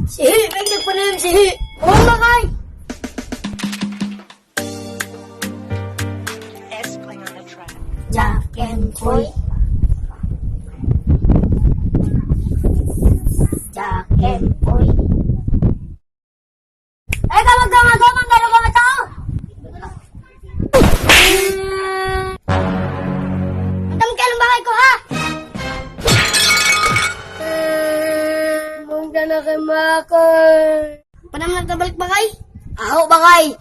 Sihi, nagdag pa na yun, sihi. Oo, Bakay. Jack and Boy. Jack and Boy. Eh, gawag, gano'n ka na tao? Ang kailan bakay ko, ha? Mong ka na kay Makay. Panam nagkabalik bakay? Aho, bakay.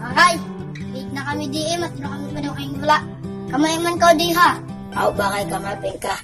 Bakay, late na kami di mas na kami pa daw kayong wala. Kamay man ko di ha. Aw, bakay kamapin ka.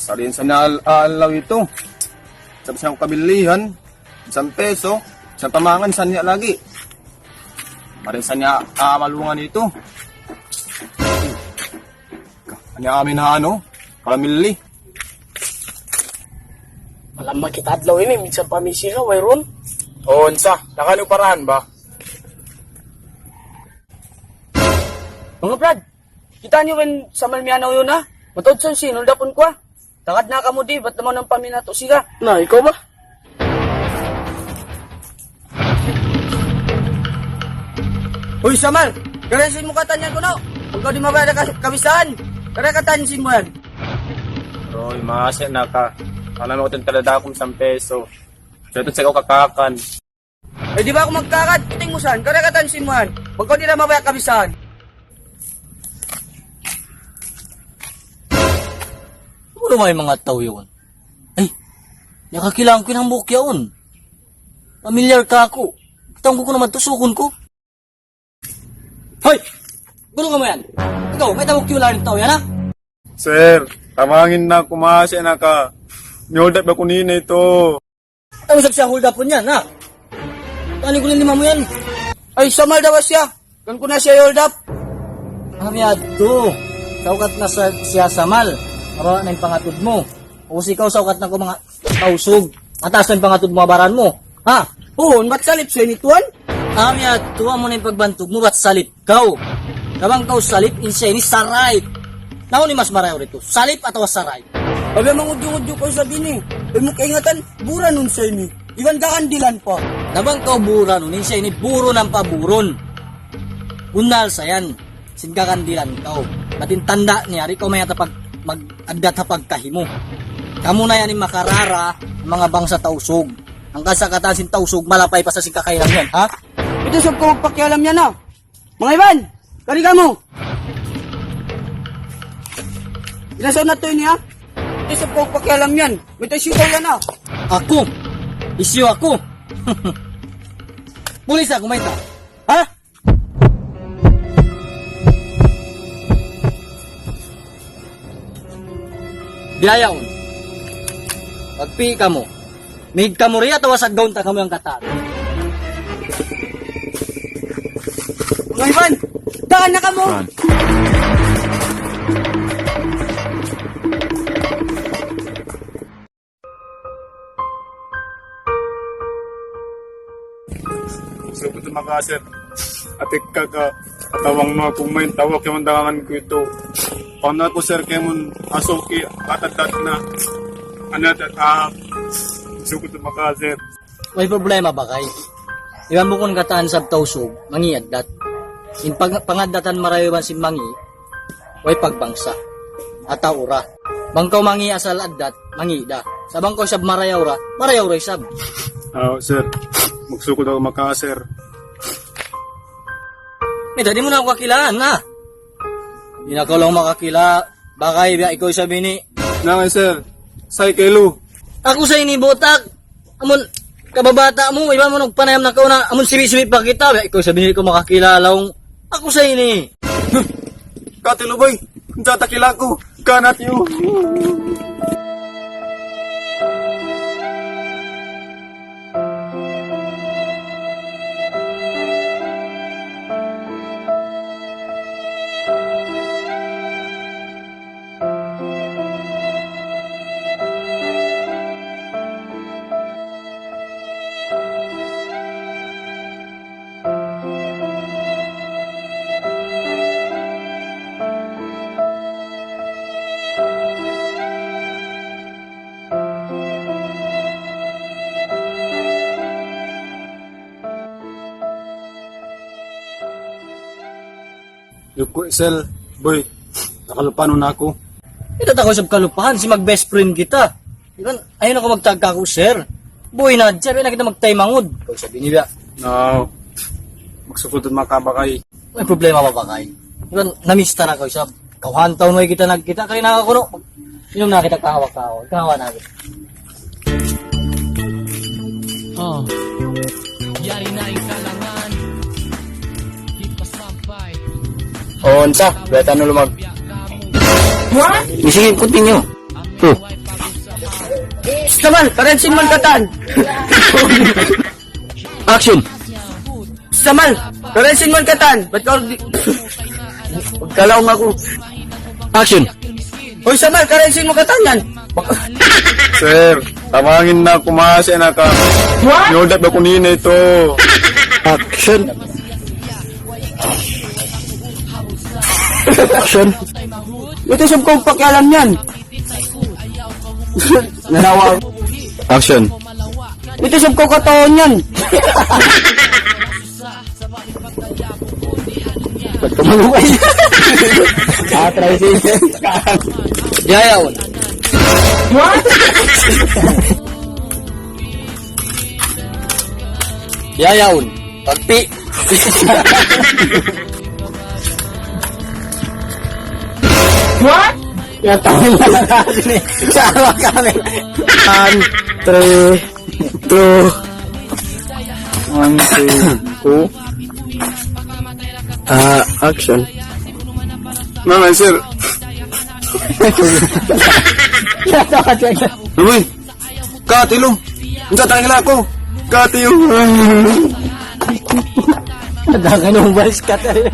Sarin sa naalaw ito. Sabi sa kabilihan, 1 peso, sa tamangan sa niya lagi. Marin sa niya malungan ito. Kanya amin na ano, kalamili. Alam makita adlaw ini, minsan pa misiha, wayron. O, unsa, nakano parahan ba? Mga brad, kita niyo rin sa Malmianaw yun ha? Matod sa sinul dapon ko ha? Takad na ka mo di, ba't naman ang paminato siga? Na, ikaw ba? Uy, Samal! Garansin mo katanyan ko na! Kung ka di mabayad ka kabisahan, kaya katansin mo yan. Roy, maasya na ka. Alam mo itong talada akong 1 peso. So ito sa ikaw kakakan. Eh di ba ako magkakad? Puting mo saan? Kaya katansin mo yan. Huwag ka di na mabayad kabisahan. Ano may mga tao yun? Ay, nakakilang ko ng buhok yun. Pamilyar ka ako. Kitang ko naman tusukon ko. Hoy! Gulo ka mo yan? Ikaw, may tawag kiwala rin tao yan ha? Sir, tamangin na kumasya na ka. Nyoldap ba kunina ito? Ano sabi siya hold up po niyan ha? Tanin ko rin lima mo yan. Ay, samal daw siya. Kan ko na siya hold up. Amiyad to. Saukat na siya samal. Para na yung pangatod mo. O ikaw saukat na ko mga tausog. Mataas na yung pangatod mo abaran mo. Ha? Oo, ba't salip siya nituan? Amiyad, tuwa mo na yung pagbantog mo, ba't salip kau? Kabang kau salip, insya ni saray. Naon ni mas marayo rito, salip atau saray? Abi mangudyo-udyo ko sabi ni. Ay mo kaingatan, bura nun siya ni. Iwan kakandilan pa. Nabang kau bura nun, insya ni buro ng paburon. Unal sayan, sinkakandilan kau. Batin tanda niya, ikaw may atapag mag-adat pagkahimo. Kamu na yan yung makarara ng mga bangsa tausog. Ang kasakatan sin tausog, malapay pa sa singkakailan yan, ha? Ito sab ko magpakialam yan, ha? Mga Ivan, kari ka mo. Ilasaw na to yun, ha? Ito sab ko magpakialam yan. May tayo sitaw yan, ha? Ako? Isyo ako? Pulis ako, may ta. Ha? Biyayaon. Pagpi ka mo. Mig ka mo riya, tawasag gaon ta kamo yung kataan. Mga Ivan, daan na ka mo! So ito makasir. Atik ka atawang mga kumain tawag yung dangangan ko ito. Paano ko sir kaya mo asoki atatat na anatat so ito makasir. May problema ba kay? Iwan bukon kataan sa tausog, mangiaddat. In pangadatan marayawan si mangi, way pagbangsa. Ata ura. Bangkaw mangi asal addat, mangida. Sa bangkaw sab marayawra, marayawra sab. Sir. Magsuko daw maka, sir. Di mo na ako kakilaan, na. Di na ko lang makakila. Baka ikaw sabi ni, Nangay, sir. Say kelo. ako sa inibotak. Amon, kababata mo, iba mo nagpanayam na ko na, amon sibi-sibi pa kita. Ikaw sabi ni ko makakilalaw. Ako sa ini. Katilo boy. Tatakila ko. Kanat yun. Yuko, sel, boy, nakalupano na ako. Ito ako sa kalupahan, si mag-best friend kita. Iban, ayun ako magtagka ko, sir. Boy na, sabi na kita magtaymangod. Ikaw sabi niya, No, magsukod at makabakay. may problema ba ba kay? Iban, namista na ko, sab. Kawahan taon mo kita nagkita, kaya nakakuno. Inom na kita kahawak-kahawak. Kahawa na kita. Oh, yari na yung kalangan. Di pa sampay. Onsa, beta no lumag. Sige, continue. Saman, karensin man katan. Action. Saman, karensin man katan. Ba't ka Pagkalaong ako. Action. Hoy, Samal, karensin mo katan yan. Sir, tamangin na kumasa na ka. What? Yodat ba kunina ito? Action. Action. Ito siyang kong pakialam yan. Nanawa. Action. Ito siyang kong kataon yan. Ba't tumalukay? Try din. Yayaw. What? Yayaw. Pagpi. What? Yatawin na lang natin eh. Sawa kami. 1, 3, 2, 1, 2, action. Naman, sir. Uy, katilo. Unsa tangila ko? Katilo. Dagan ng balis ka tayo.